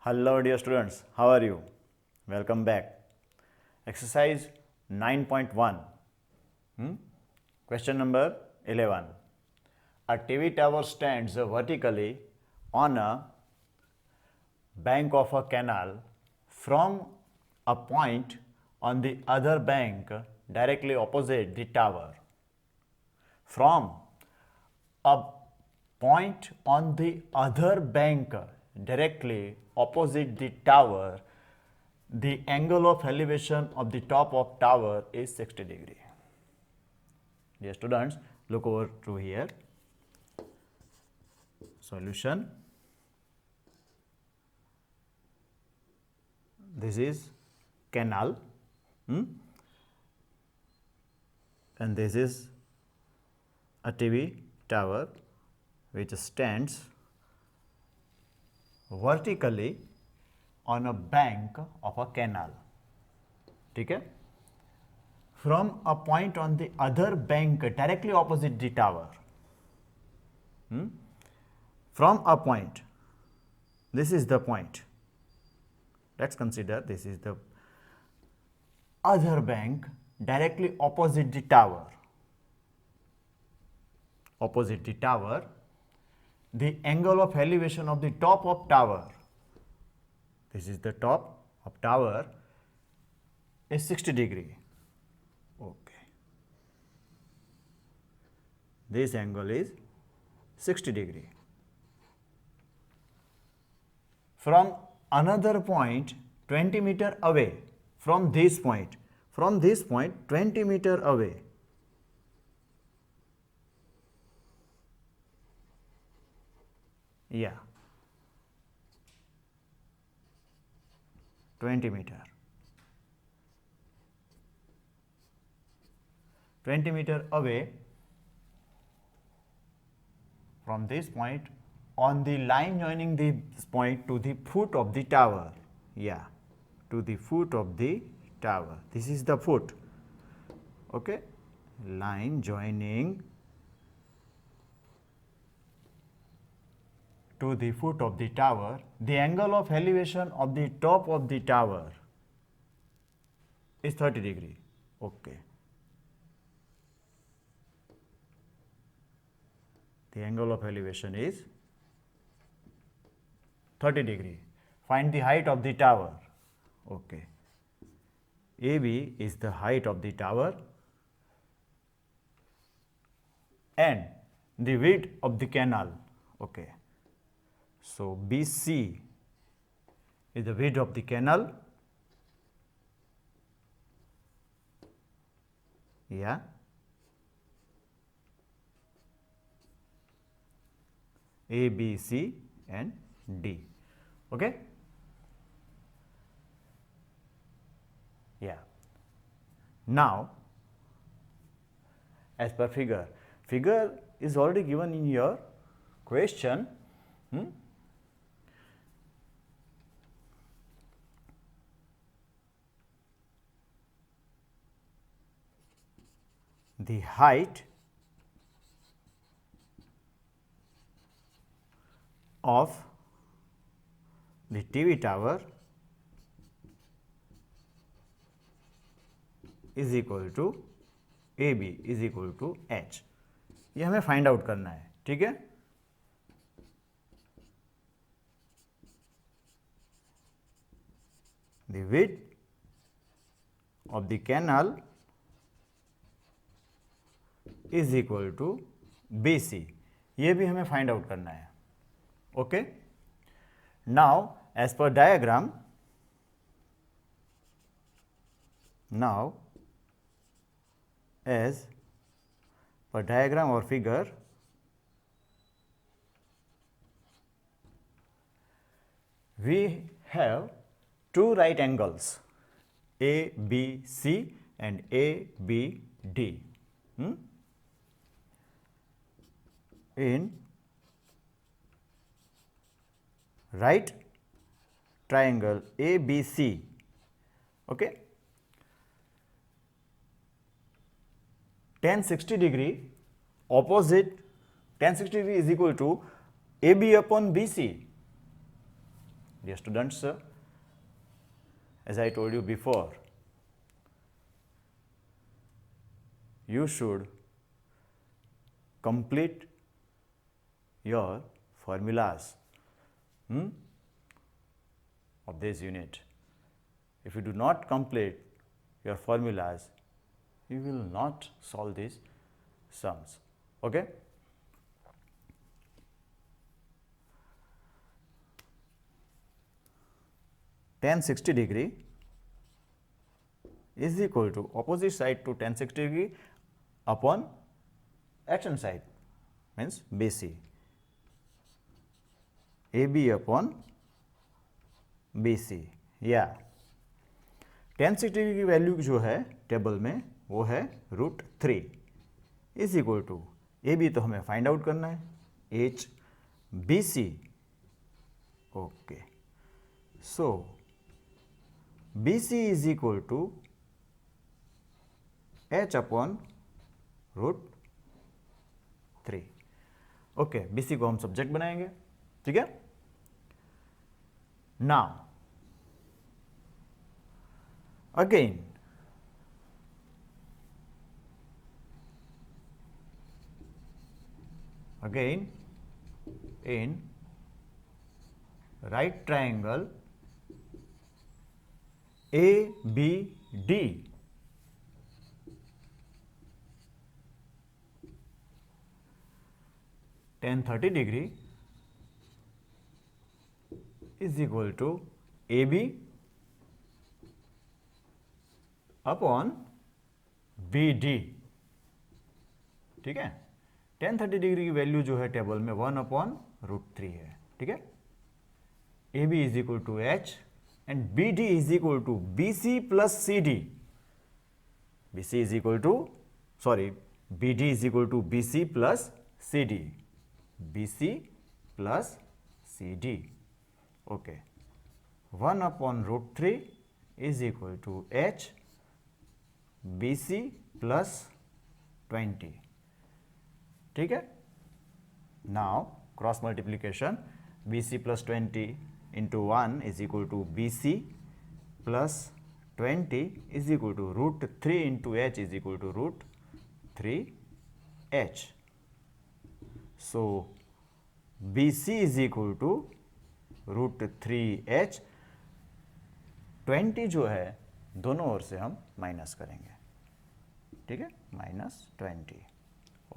Hello dear students, how are you? Welcome back. Exercise 9.1. Question number 11. A TV tower stands vertically on a bank of a canal from a point on the other bank directly opposite the tower. From a point on the other bank directly opposite the tower, the angle of elevation of the top of tower is 60 degree. Dear students, look over to here. Solution. This is canal, and this is a TV tower which stands vertically on a bank of a canal. ठीक है? From a point on the other bank directly opposite the tower. From a point. This is the point. Let's consider this is the other bank directly opposite the tower. Opposite the tower, the angle of elevation of the top of tower, this is the top of tower, is 60 degree. Okay. This angle is 60 degree. From another point 20 meter away, from this point 20 meter away, yeah, 20 meter. 20 meter away from this point on the line joining this point to the foot of the tower. Yeah, to the foot of the tower. This is the foot. Okay, line joining to the foot of the tower, the angle of elevation of the top of the tower is 30 degree. Okay. The angle of elevation is 30 degree. Find the height of the tower. Okay. AB is the height of the tower and the width of the canal. Okay. So, BC is the width of the canal. Yeah. A, B, C and D. Okay. Yeah. Now, as per figure is already given in your question. The height of the TV tower is equal to AB is equal to H. ये हमें find out करना है. ठीक है. The width of the canal is equal to BC. ये भी हमें find out करना है. Okay. Now, as per diagram, as per diagram or figure, we have two right angles, ABC and ABD. In right triangle ABC. Okay. Tan 60 degree opposite tan 60 degree is equal to AB upon BC. Dear students, as I told you before, you should complete your formulas of this unit. If you do not complete your formulas, you will not solve these sums. Okay? Tan 60 degree is equal to opposite side to tan 60 degree upon adjacent side, means BC. AB upon BC, या tan 60 degree की value जो है table में वो है √3 is equal to AB तो हमें find out करना है H BC. Okay, so BC is equal to H upon √3. Okay, BC को हम सब्जेक्ट बनाएंगे, ठीक है. Now, again, in right triangle ABD, tan 30 degree is equal to AB upon BD. ठीक है, tan 30 डिग्री की वैल्यू जो है टेबल में 1/√3 है. ठीक है, AB is equal to H and BD is equal to BC plus CD. BC is equal to BD is equal to BC plus CD. BC plus CD. Okay, 1/√3 is equal to H BC plus 20. ठीक है, now cross multiplication BC plus 20 into 1 is equal to BC plus 20 is equal to √3 into H is equal to √3H. So BC is equal to √3H. 20 जो है दोनों ओर से हम minus करेंगे. ठीक है, -20.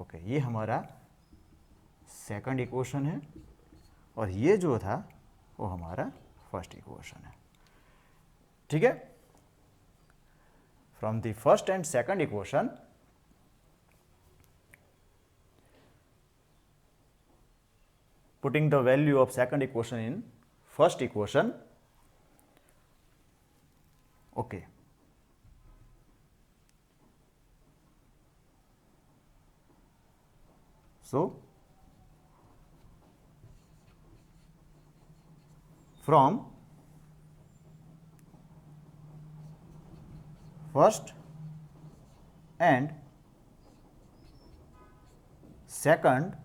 ओके, ये हमारा सेकंड इक्वेशन है और ये जो था वो हमारा फर्स्ट इक्वेशन है. ठीक है, from the first and second equation putting the value of second equation in first equation. Okay, so from first and second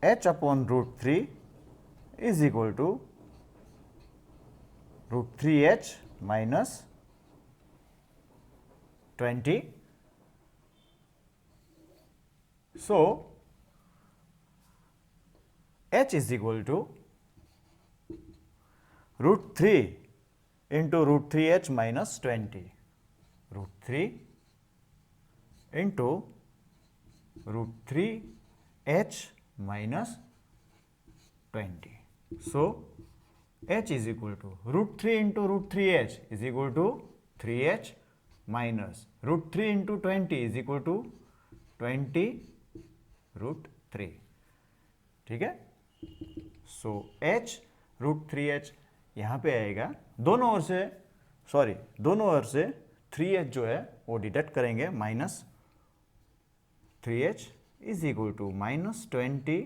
H upon √3 is equal to √3H minus 20. So, H is equal to √3 into √3H minus 20. √3 into √3H minus 20. So, H is equal to √3 into √3H is equal to 3H minus √3 into 20 is equal to 20 √3. ठीक है, सो H √3H यहाँ पे आएगा. दोनों ओर से 3H जो है वो डिडक्ट करेंगे. -3H is equal to -20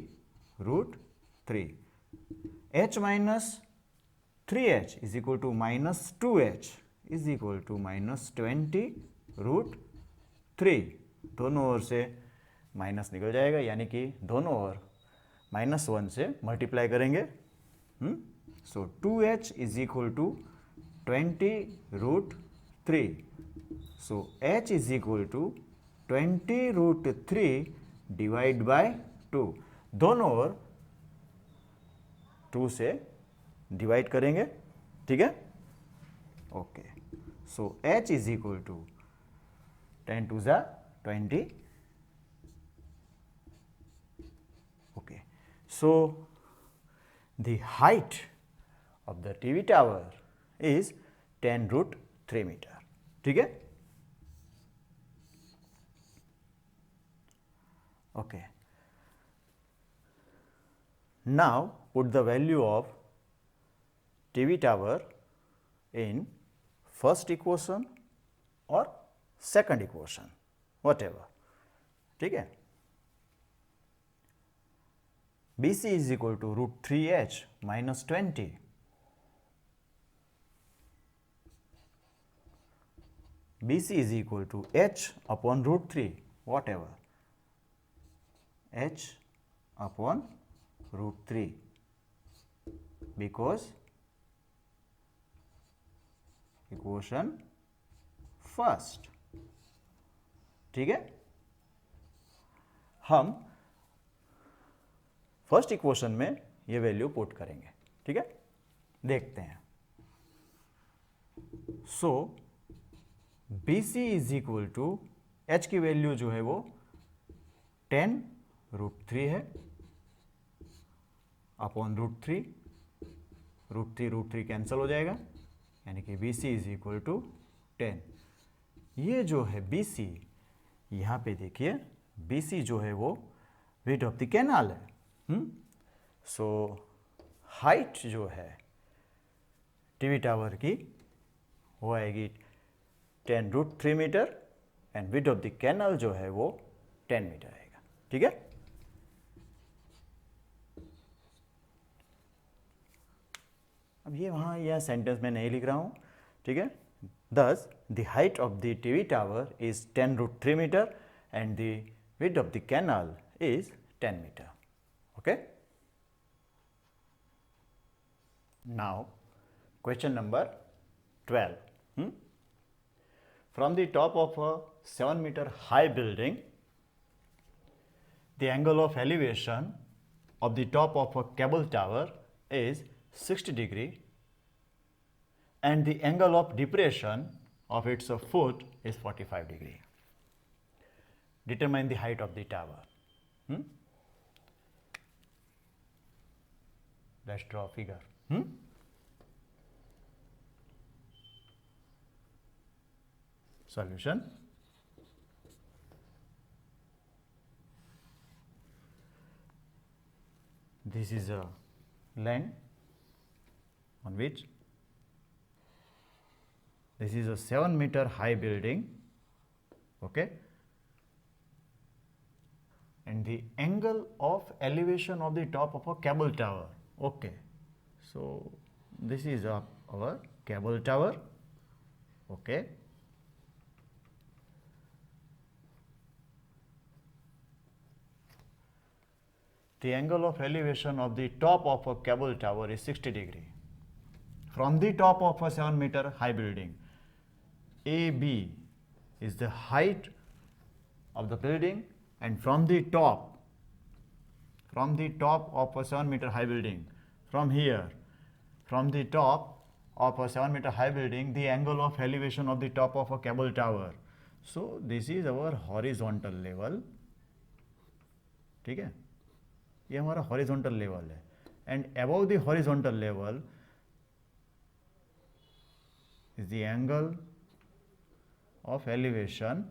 √3. H minus 3H is equal to -2H is equal to -20 √3. दोनों ओर से माइनस निकल जाएगा, यानी कि दोनों ओर -1 से मल्टीप्लाई करेंगे। So 2h is equal to 20√3। So h is equal to 20√3 divide by 2। दोनों ओर 2 से डिवाइड करेंगे, ठीक है। Okay, so h is equal to 10 to the 20. Okay, so the height of the TV tower is 10√3 meter. ठीक है? Okay. Now put the value of TV tower in first equation or second equation, whatever. ठीक है? BC is equal to √3h minus 20. BC is equal to h upon √3, whatever. H upon √3, because equation first. ठीक है, हम first equation में ये value put करेंगे। ठीक है, देखते हैं। So BC is equal to H की वैल्यू जो है वो 10√3 है अपॉन √3, √3 कैंसिल हो जाएगा, यानी कि BC इज इक्वल टू 10। ये जो है BC, यहाँ पे देखिए BC जो है वो विड्थ ऑफ द कैनाल है। सो हाइट जो है टीवी टावर की वो आएगी 10√3 metre and width of the canal जो है वो 10 मीटर आएगा। ठीक है, अब ये वहाँ यह सेंटेंस में नहीं लिख रहा हूँ। ठीक है, thus the height of the TV tower is 10√3 meter and the width of the canal is 10 meter. Okay. Now question number 12. From the top of a 7-meter high building, the angle of elevation of the top of a cable tower is 60 degree and the angle of depression of its foot is 45 degree. Determine the height of the tower. Let's draw a figure. Solution. This is a land on which this is a 7-meter high building, okay, and the angle of elevation of the top of a cable tower. Okay, so this is our cable tower. Okay, the angle of elevation of the top of a cable tower is 60 degree. From the top of a 7-meter high building, AB is the height of the building, and from the top of a 7-meter high building, from here, from the top of a 7-meter high building, the angle of elevation of the top of a cable tower. So this is our horizontal level. ठीक है, ये हमारा horizontal level है, and above the horizontal level is the angle of elevation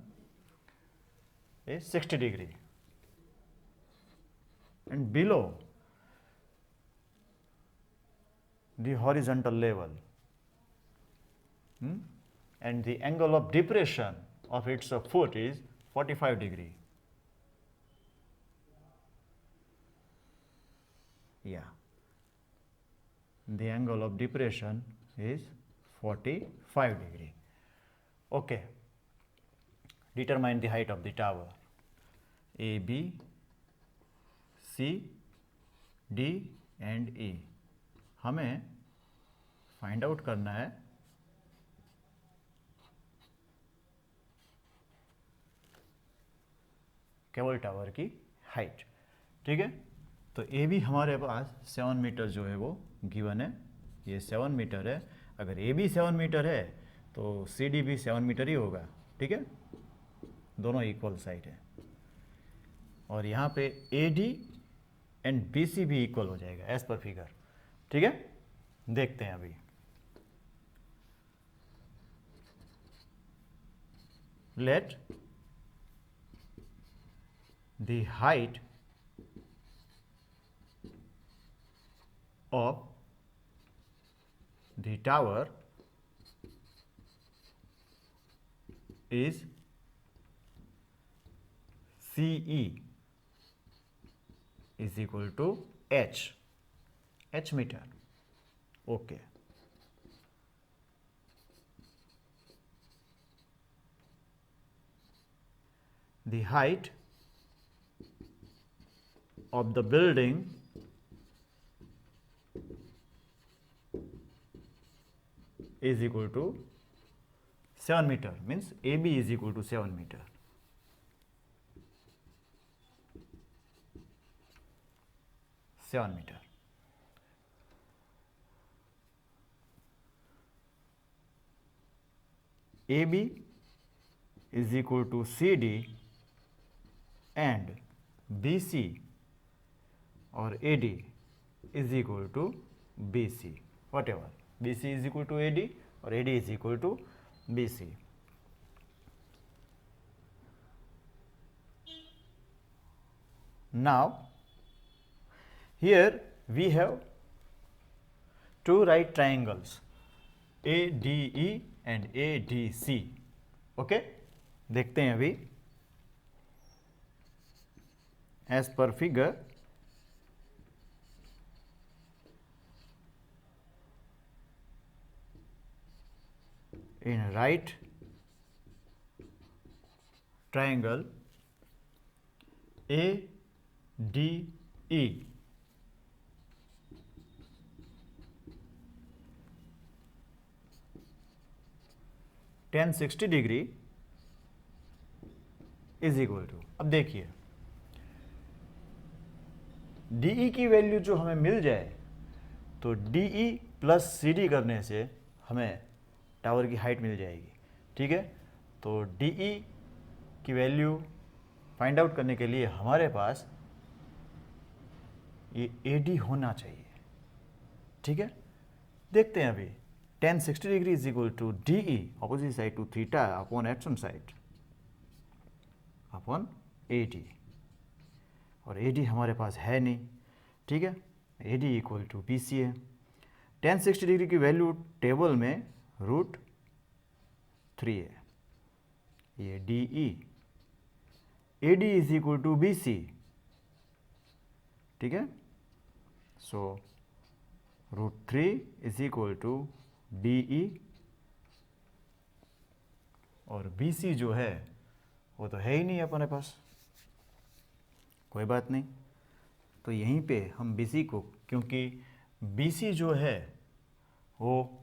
is 60 degree, and below the horizontal level and the angle of depression of its foot is 45 degree. Yeah, the angle of depression is 45 degree. Okay, determine the height of the tower. A B C D and E. हमें find out करना है cable tower की height. ठीक है, तो A B हमारे पास 7 metre जो है वो गिवन है, ये 7 मीटर है। अगर ए बी 7 मीटर है तो सी डी भी 7 मीटर ही होगा। ठीक है, दोनों इक्वल साइड है, और यहाँ पे A D and B C भी इक्वल हो जाएगा एज पर फिगर। ठीक है, देखते हैं अभी। Let the height of the tower is CE is equal to h meter. Okay. The height of the building is equal to 7 meter, means AB is equal to 7 meter. AB is equal to CD and BC or AD is equal to BC, whatever. BC is equal to AD or AD is equal to BC. Now, here we have two right triangles ADE and ADC. Okay, देखते हैं अभी as per figure. In right triangle ADE, tan 60 degree is equal to, अब देखिए DE की value जो हमें मिल जाए तो DE प्लस CD करने से हमें टावर की हाइट मिल जाएगी। ठीक है, तो DE की वैल्यू फाइंड आउट करने के लिए हमारे पास ये AD होना चाहिए। ठीक है, देखते हैं अभी। tan 60 degree is equal to DE opposite side to theta upon adjacent side upon AD, और AD हमारे पास है नहीं। ठीक है, AD इक्वल टू BC है। tan 60 डिग्री की वैल्यू टेबल में √3 है। ये DE AD is equal to BC। ठीक है, so √3 is equal to DE, और BC जो है वो तो है ही नहीं अपने पास, कोई बात नहीं। तो यहीं पे हम BC को, क्योंकि BC जो है वो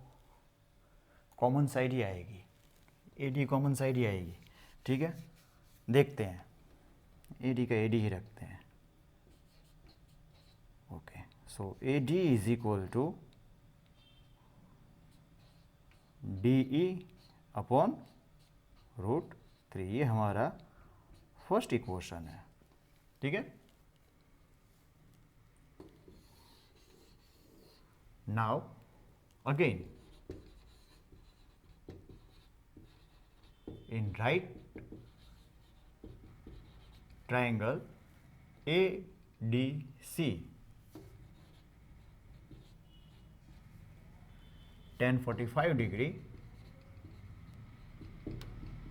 कॉमन साइड ही आएगी, AD कॉमन साइड ही आएगी। ठीक है, देखते हैं, AD का AD ही रखते हैं। Okay, so AD is equal to DE upon √3, ये हमारा फर्स्ट इक्वेशन है। ठीक है, now again in right triangle ADC, tan 45 degree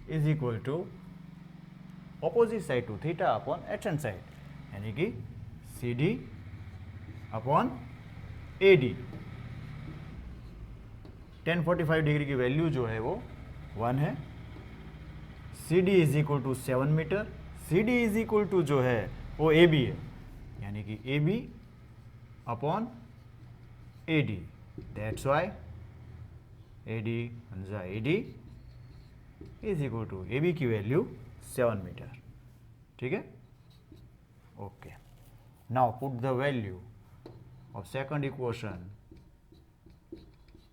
is equal to opposite side to theta upon adjacent side, यानी कि CD upon AD। tan 45 degree की value जो है वो 1 है। CD is equal to 7 metre, C D is equal to जो है वो ए बी है, यानी कि A B upon A D, that's why A D A D is equal to A B की वैल्यू 7 मीटर। ठीक है, okay. Now put the value of second equation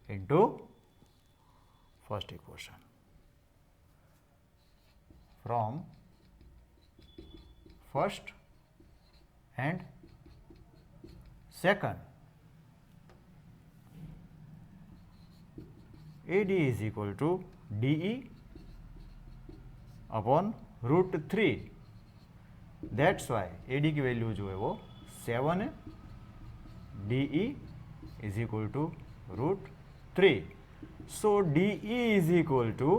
into first equation. From first and second AD is equal to DE upon √3, that's why AD की value जो है वो 7 है, DE is equal to √3, so DE is equal to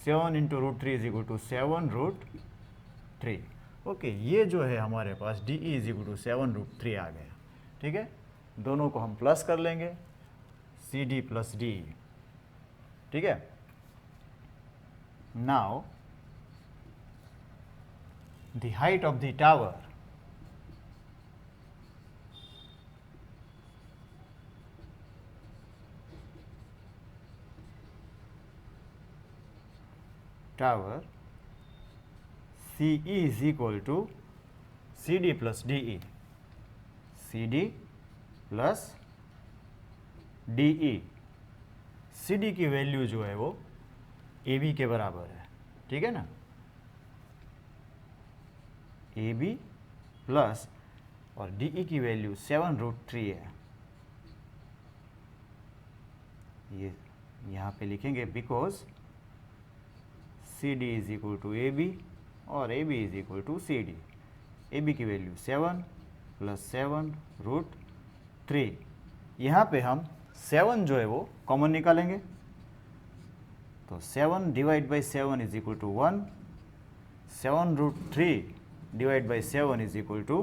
7 into √3 is equal to 7√3। Okay, ये जो है हमारे पास DE इज इक्वल टू 7√3 आ गया। ठीक है, दोनों को हम प्लस कर लेंगे, CD प्लस DE। ठीक है, now the height of the tower CE is equal to CD plus DE, CD plus DE। CD की वैल्यू जो है वो AB के बराबर है। ठीक है ना, AB प्लस और DE की वैल्यू 7√3 है। ये यहाँ पे लिखेंगे because CD is equal to AB और AB is equal to CD। AB की वैल्यू 7 प्लस 7√3। यहाँ पे हम 7 जो है वो कॉमन निकालेंगे, तो 7 divide by 7 is equal to 1, 7√3 divide by 7 is equal to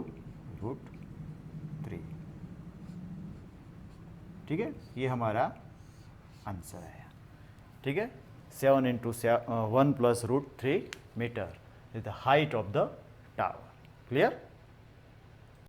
√3। ठीक है, ये हमारा आंसर है। ठीक है, 7 into 1 plus √3 metre is the height of the tower. Clear?